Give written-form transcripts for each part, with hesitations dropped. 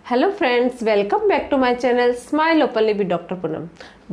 Hello friends, welcome back to my channel smile openly with doctor Poonam.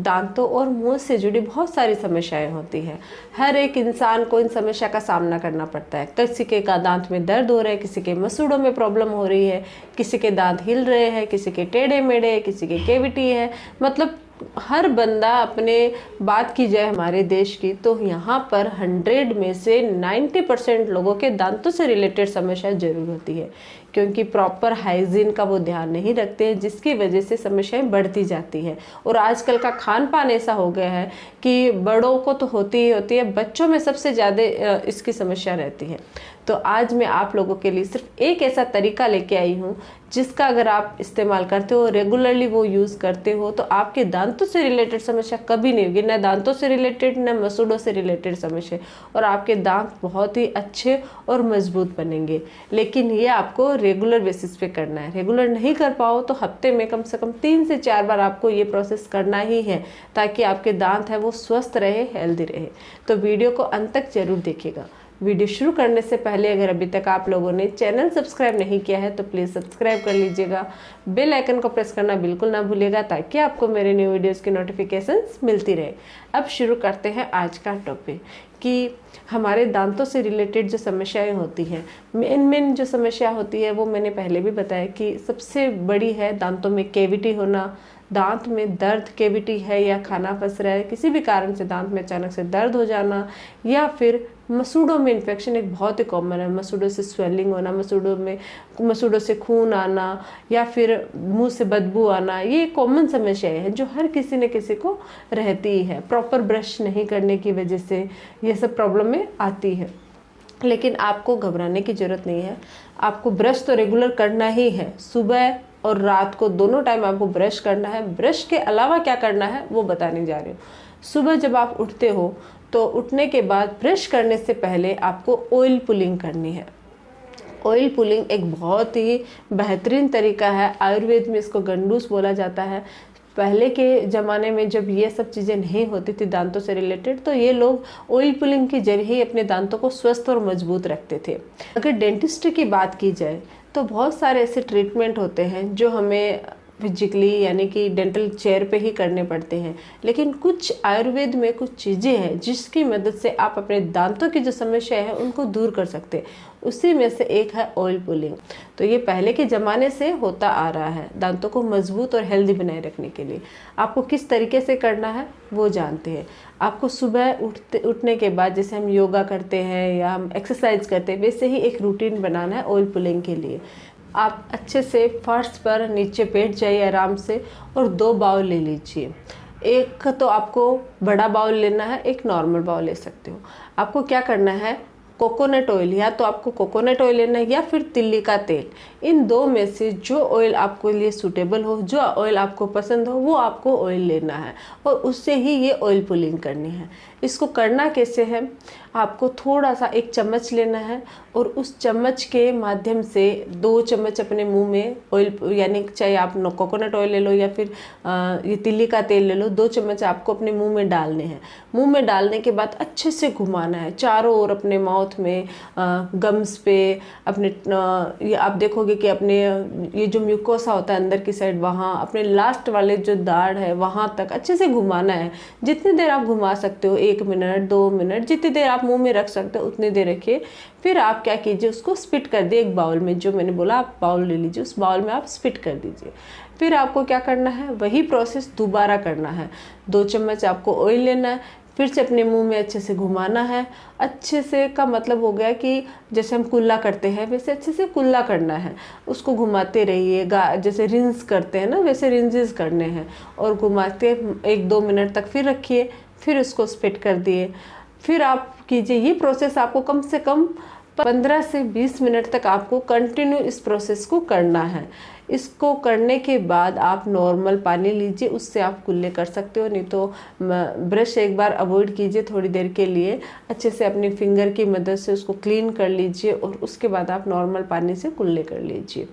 दांतों और मुंह से जुड़ी बहुत सारी समस्याएं होती हैं। हर एक इंसान को इन समस्या का सामना करना पड़ता है। किसी के का दांत में दर्द हो रहा है, किसी के मसूड़ों में प्रॉब्लम हो रही है, किसी के दांत हिल रहे हैं, किसी के टेढ़े मेढ़े, किसी के कैविटी है। मतलब हर बंदा अपने बात की जाए हमारे देश की तो यहाँ पर 100 में से 90% लोगों के दांतों से रिलेटेड समस्या जरूर होती है, क्योंकि प्रॉपर हाइजीन का वो ध्यान नहीं रखते हैं, जिसकी वजह से समस्याएं बढ़ती जाती हैं। और आजकल का खान पान ऐसा हो गया है कि बड़ों को तो होती ही होती है, बच्चों में सबसे ज़्यादा इसकी समस्या रहती है। तो आज मैं आप लोगों के लिए सिर्फ एक ऐसा तरीका लेके आई हूँ जिसका अगर आप इस्तेमाल करते हो, रेगुलरली वो यूज़ करते हो, तो आपके दांतों से रिलेटेड समस्या कभी नहीं होगी। न दांतों से रिलेटेड न मसूड़ों से रिलेटेड समस्या, और आपके दांत बहुत ही अच्छे और मजबूत बनेंगे। लेकिन ये आपको रेगुलर बेसिस पे करना है। रेगुलर नहीं कर पाओ तो हफ्ते में कम से कम 3 से 4 बार आपको ये प्रोसेस करना ही है, ताकि आपके दांत है वो स्वस्थ रहे, हेल्दी रहे। तो वीडियो को अंत तक जरूर देखिएगा। वीडियो शुरू करने से पहले अगर अभी तक आप लोगों ने चैनल सब्सक्राइब नहीं किया है तो प्लीज़ सब्सक्राइब कर लीजिएगा। बेल आइकन को प्रेस करना बिल्कुल ना भूलिएगा, ताकि आपको मेरे न्यू वीडियोस की नोटिफिकेशंस मिलती रहे। अब शुरू करते हैं आज का टॉपिक कि हमारे दांतों से रिलेटेड जो समस्याएं होती हैं। मेन जो समस्या होती है वो मैंने पहले भी बताया कि सबसे बड़ी है दांतों में कैविटी होना। दांत में दर्द, कैविटी है या खाना फंस रहा है, किसी भी कारण से दांत में अचानक से दर्द हो जाना, या फिर मसूड़ों में इन्फेक्शन एक बहुत ही कॉमन है। मसूड़ों से स्वेलिंग होना, मसूड़ों से खून आना, या फिर मुंह से बदबू आना, ये कॉमन समस्याएं हैं जो हर किसी न किसी को रहती ही है। प्रॉपर ब्रश नहीं करने की वजह से ये सब प्रॉब्लमें आती है। लेकिन आपको घबराने की ज़रूरत नहीं है। आपको ब्रश तो रेगुलर करना ही है, सुबह और रात को दोनों टाइम आपको ब्रश करना है। ब्रश के अलावा क्या करना है वो बताने जा रही हूँ। सुबह जब आप उठते हो तो उठने के बाद ब्रश करने से पहले आपको ऑयल पुलिंग करनी है। ऑयल पुलिंग एक बहुत ही बेहतरीन तरीका है। आयुर्वेद में इसको गंडूस बोला जाता है। पहले के ज़माने में जब ये सब चीज़ें नहीं होती थी दांतों से रिलेटेड, तो ये लोग ऑयल पुलिंग के जरिए ही अपने दांतों को स्वस्थ और मजबूत रखते थे। अगर डेंटिस्ट्री की बात की जाए तो बहुत सारे ऐसे ट्रीटमेंट होते हैं जो हमें फिजिकली यानी कि डेंटल चेयर पे ही करने पड़ते हैं। लेकिन कुछ आयुर्वेद में कुछ चीज़ें हैं जिसकी मदद से आप अपने दांतों की जो समस्या है उनको दूर कर सकते हैं। उसी में से एक है ऑयल पुलिंग। तो ये पहले के ज़माने से होता आ रहा है दांतों को मजबूत और हेल्दी बनाए रखने के लिए। आपको किस तरीके से करना है वो जानते हैं। आपको सुबह उठने के बाद जैसे हम योगा करते हैं या हम एक्सरसाइज करते हैं, वैसे ही एक रूटीन बनाना है ऑयल पुलिंग के लिए। आप अच्छे से फर्श पर नीचे बैठ जाइए आराम से, और 2 बाउल ले लीजिए। एक तो आपको बड़ा बाउल लेना है, एक नॉर्मल बाउल ले सकते हो। आपको क्या करना है, कोकोनट ऑयल, या तो आपको कोकोनट ऑयल लेना है या फिर तिल्ली का तेल। इन 2 में से जो ऑयल आपको लिए सूटेबल हो, जो ऑयल आपको पसंद हो, वो आपको ऑयल लेना है और उससे ही ये ऑयल पुलिंग करनी है। इसको करना कैसे है, आपको थोड़ा सा 1 चम्मच लेना है और उस चम्मच के माध्यम से 2 चम्मच अपने मुंह में ऑयल, यानी चाहे आप कोकोनट ऑयल ले लो या फिर ये तिल्ली का तेल ले लो, 2 चम्मच आपको अपने मुंह में डालने हैं। मुंह में डालने के बाद अच्छे से घुमाना है चारों ओर, अपने माउथ में, गम्स पे, अपने ये आप देखोगे कि अपने ये जो म्यूकोसा होता है अंदर की साइड, वहाँ अपने लास्ट वाले जो दाढ़ है वहाँ तक अच्छे से घुमाना है। जितनी देर आप घुमा सकते हो, 1 मिनट 2 मिनट, जितनी देर आप मुंह में रख सकते हो उतनी देर रखिए। फिर आप क्या कीजिए, उसको स्पिट कर दिए एक बाउल में। जो मैंने बोला आप बाउल ले लीजिए, उस बाउल में आप स्पिट कर दीजिए। फिर आपको क्या करना है, वही प्रोसेस दोबारा करना है। 2 चम्मच आपको ऑयल लेना है, फिर से अपने मुंह में अच्छे से घुमाना है। अच्छे से का मतलब हो गया कि जैसे हम कुल्ला करते हैं वैसे अच्छे से कुल्ला करना है। उसको घुमाते रहिए, जैसे रिंस करते हैं ना वैसे रिंसेस करने हैं, और घुमाते 1-2 मिनट तक फिर रखिए, फिर उसको स्पिट कर दिए। फिर आप कीजिए ये प्रोसेस, आपको कम से कम 15 से 20 मिनट तक आपको कंटिन्यू इस प्रोसेस को करना है। इसको करने के बाद आप नॉर्मल पानी लीजिए, उससे आप कुल्ले कर सकते हो। नहीं तो ब्रश एक बार अवॉइड कीजिए थोड़ी देर के लिए, अच्छे से अपनी फिंगर की मदद से उसको क्लीन कर लीजिए और उसके बाद आप नॉर्मल पानी से कुल्ले कर लीजिए।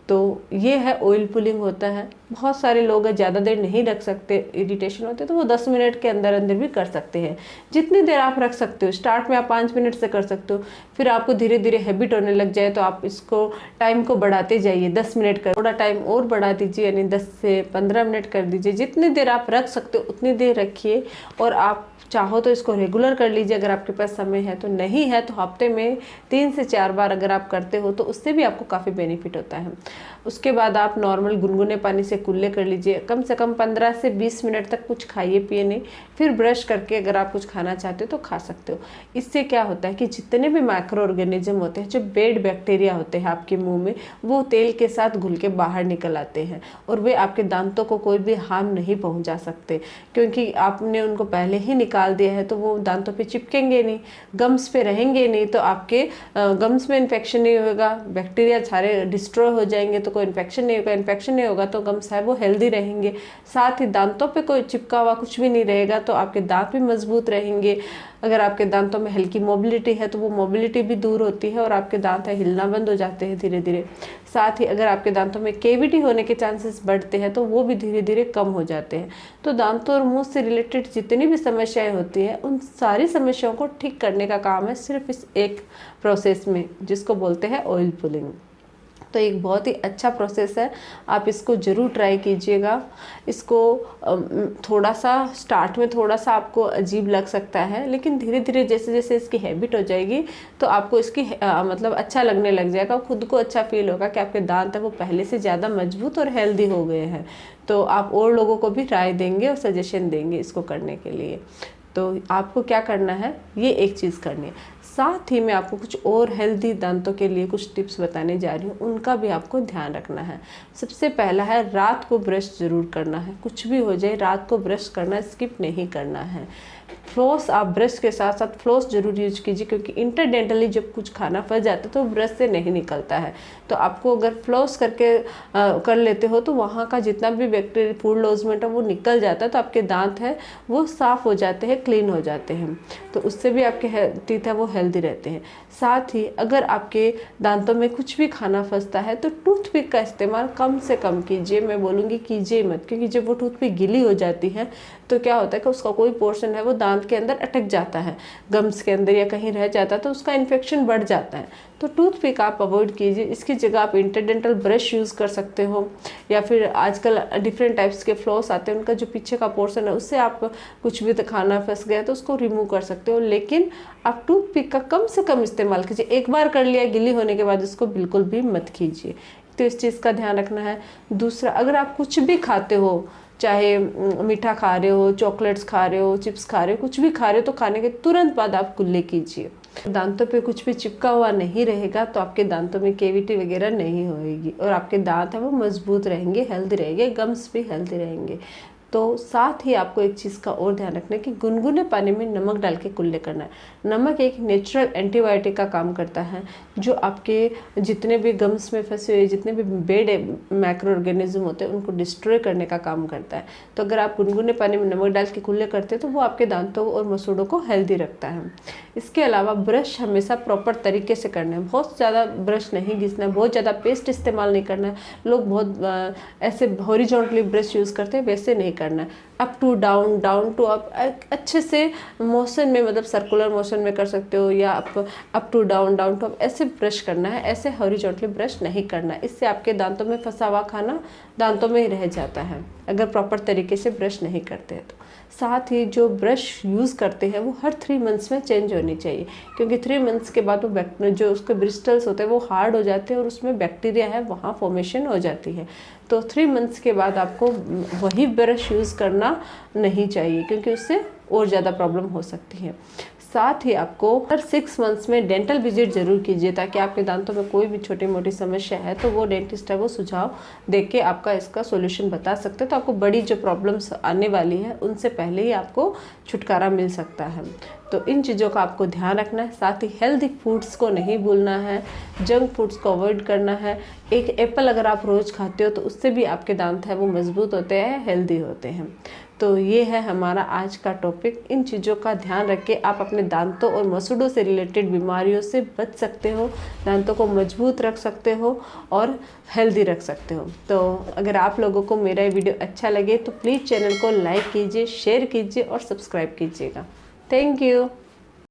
तो ये है ऑयल पुलिंग होता है। बहुत सारे लोग ज़्यादा देर नहीं रख सकते, इरिटेशन होते, तो वो 10 मिनट के अंदर अंदर भी कर सकते हैं। जितनी देर आप रख सकते हो, स्टार्ट में आप 5 मिनट से कर सकते हो, फिर आपको धीरे धीरे हैबिट होने लग जाए तो आप इसको टाइम को बढ़ाते जाइए। 10 मिनट कर, थोड़ा टाइम और बढ़ा दीजिए, यानी 10 से 15 मिनट कर दीजिए। जितनी देर आप रख सकते हो उतनी देर रखिए। और आप चाहो तो इसको रेगुलर कर लीजिए अगर आपके पास समय है, तो नहीं है तो हफ्ते में 3 से 4 बार अगर आप करते हो तो उससे भी आपको काफ़ी बेनिफिट होता है। उसके बाद आप नॉर्मल गुनगुने पानी से कुल्ले कर लीजिए। कम से कम 15 से 20 मिनट तक कुछ खाइए पिए नहीं, फिर ब्रश करके अगर आप कुछ खाना चाहते हो तो खा सकते हो। इससे क्या होता है कि जितने भी माइक्रो ऑर्गेनिज्म होते हैं, जो बैड बैक्टीरिया होते हैं आपके मुंह में, वो तेल के साथ घुल के बाहर निकल आते हैं और वे आपके दांतों को कोई भी हार्म नहीं पहुंचा सकते, क्योंकि आपने उनको पहले ही निकाल दिया है। तो वो दांतों पे चिपकेंगे नहीं, गम्स पे रहेंगे नहीं, तो आपके गम्स में इन्फेक्शन नहीं होगा, बैक्टीरिया सारे डिस्ट्रॉय हो जाएंगे, तो कोई इन्फेक्शन नहीं होगा। इन्फेक्शन नहीं होगा तो गम्स है वो हेल्दी रहेंगे। साथ ही दांतों पे कोई चिपका हुआ कुछ भी नहीं रहेगा, तो आपके दांत भी मजबूत रहेंगे। अगर आपके दांतों में हल्की मोबिलिटी है तो वो मोबिलिटी भी दूर होती है और आपके दांत है हिलना बंद हो जाते हैं धीरे धीरे। साथ ही अगर आपके दांतों में केविटी होने के चांसेस बढ़ते हैं तो वो भी धीरे धीरे कम हो जाते हैं। तो दांतों और मुंह से रिलेटेड जितनी भी समस्याएं होती हैं, उन सारी समस्याओं को ठीक करने का काम है सिर्फ इस एक प्रोसेस में, जिसको बोलते हैं ऑयल पुलिंग। तो एक बहुत ही अच्छा प्रोसेस है, आप इसको ज़रूर ट्राई कीजिएगा। इसको थोड़ा सा स्टार्ट में थोड़ा सा आपको अजीब लग सकता है, लेकिन धीरे धीरे जैसे जैसे इसकी हैबिट हो जाएगी तो आपको इसकी मतलब अच्छा लगने लग जाएगा। खुद को अच्छा फील होगा कि आपके दांत है वो पहले से ज़्यादा मजबूत और हेल्दी हो गए हैं। तो आप और लोगों को भी राय देंगे और सजेशन देंगे इसको करने के लिए। तो आपको क्या करना है, ये एक चीज़ करनी है। साथ ही मैं आपको कुछ और हेल्दी दांतों के लिए कुछ टिप्स बताने जा रही हूँ, उनका भी आपको ध्यान रखना है। सबसे पहला है, रात को ब्रश ज़रूर करना है। कुछ भी हो जाए, रात को ब्रश करना स्किप नहीं करना है। फ्लॉस, आप ब्रश के साथ साथ फ्लॉस जरूर यूज कीजिए, क्योंकि इंटरडेंटली जब कुछ खाना फंस जाता है तो ब्रश से नहीं निकलता है। तो आपको अगर फ्लॉस करके कर लेते हो तो वहाँ का जितना भी बैक्टीरिया फूड लॉजमेंट है वो निकल जाता है, तो आपके दांत है वो साफ़ हो जाते हैं, क्लीन हो जाते हैं। तो उससे भी आपके टीथ है वो हेल्दी रहते हैं। साथ ही अगर आपके दांतों में कुछ भी खाना फंसता है तो टूथपिक का इस्तेमाल कम से कम कीजिए। मैं बोलूँगी कीजिए मत, क्योंकि जब वो टूथपिक गीली हो जाती है तो क्या होता है कि उसका कोई पोर्शन है वो दांत के अंदर अटक जाता है, गम्स के अंदर या कहीं रह जाता है, तो उसका इन्फेक्शन बढ़ जाता है। तो टूथपिक आप अवॉइड कीजिए। इसकी जगह आप इंटरडेंटल ब्रश यूज़ कर सकते हो, या फिर आजकल डिफरेंट टाइप्स के फ्लॉस आते हैं, उनका जो पीछे का पोर्शन है उससे आप कुछ भी खाना फंस गया तो उसको रिमूव कर सकते हो। लेकिन आप टूथपिक का कम से कम इस्तेमाल कीजिए। एक बार कर लिया गिली होने के बाद इसको बिल्कुल भी मत कीजिए। तो इस चीज़ का ध्यान रखना है। दूसरा, अगर आप कुछ भी खाते हो, चाहे मीठा खा रहे हो, चॉकलेट्स खा रहे हो, चिप्स खा रहे हो, कुछ भी खा रहे हो, तो खाने के तुरंत बाद आप कुल्ले कीजिए। दांतों पे कुछ भी चिपका हुआ नहीं रहेगा तो आपके दांतों में केविटी वगैरह नहीं होएगी और आपके दांत है वो मजबूत रहेंगे, हेल्दी रहेंगे, गम्स भी हेल्दी रहेंगे। तो साथ ही आपको एक चीज़ का और ध्यान रखना है कि गुनगुने पानी में नमक डाल के कुल्ले करना है। नमक एक नेचुरल एंटीबायोटिक का काम करता है, जो आपके जितने भी गम्स में फंसे हुए जितने भी बेड माइक्रो ऑर्गेनिज्म होते हैं उनको डिस्ट्रॉय करने का काम करता है। तो अगर आप गुनगुने पानी में नमक डाल के कुल्ले करते हैं तो वो आपके दांतों और मसूड़ों को हेल्दी रखता है। इसके अलावा ब्रश हमेशा प्रॉपर तरीके से करना है। बहुत ज़्यादा ब्रश नहीं घिसना है, बहुत ज़्यादा पेस्ट इस्तेमाल नहीं करना है। लोग बहुत ऐसे हॉरिजॉन्टली ब्रश यूज़ करते हैं, वैसे नहीं करना है। Up to down, down to up, अच्छे से मोशन में, मतलब सर्कुलर मोशन में कर सकते हो, या up to down, down to up, ऐसे ब्रश करना है। ऐसे हॉरिजॉन्टली ब्रश नहीं करना है। इससे आपके दांतों में फंसा हुआ खाना दांतों में ही रह जाता है अगर प्रॉपर तरीके से ब्रश नहीं करते हैं तो। साथ ही जो ब्रश यूज़ करते हैं वो हर 3 मंथ्स में चेंज होनी चाहिए, क्योंकि 3 मंथ्स के बाद वो जो उसके ब्रिस्टल्स होते हैं वो हार्ड हो जाते हैं और उसमें बैक्टीरिया है वहाँ फॉर्मेशन हो जाती है। तो 3 मंथ्स के बाद आपको वही ब्रश यूज़ करना नहीं चाहिए, क्योंकि उससे और ज़्यादा प्रॉब्लम हो सकती है। साथ ही आपको हर 6 मंथ्स में डेंटल विजिट जरूर कीजिए, ताकि आपके दांतों में कोई भी छोटी मोटी समस्या है तो वो डेंटिस्ट है वो सुझाव देके के आपका इसका सॉल्यूशन बता सकते हैं। तो आपको बड़ी जो प्रॉब्लम्स आने वाली है उनसे पहले ही आपको छुटकारा मिल सकता है। तो इन चीज़ों का आपको ध्यान रखना है। साथ ही हेल्दी फूड्स को नहीं भूलना है, जंक फूड्स को अवॉइड करना है। एक एप्पल अगर आप रोज़ खाते हो तो उससे भी आपके दांत है वो मजबूत होते हैं, हेल्दी होते हैं। तो ये है हमारा आज का टॉपिक। इन चीज़ों का ध्यान रख के आप अपने दांतों और मसूड़ों से रिलेटेड बीमारियों से बच सकते हो, दांतों को मजबूत रख सकते हो और हेल्दी रख सकते हो। तो अगर आप लोगों को मेरा ये वीडियो अच्छा लगे तो प्लीज़ चैनल को लाइक कीजिए, शेयर कीजिए और सब्सक्राइब कीजिएगा। Thank you.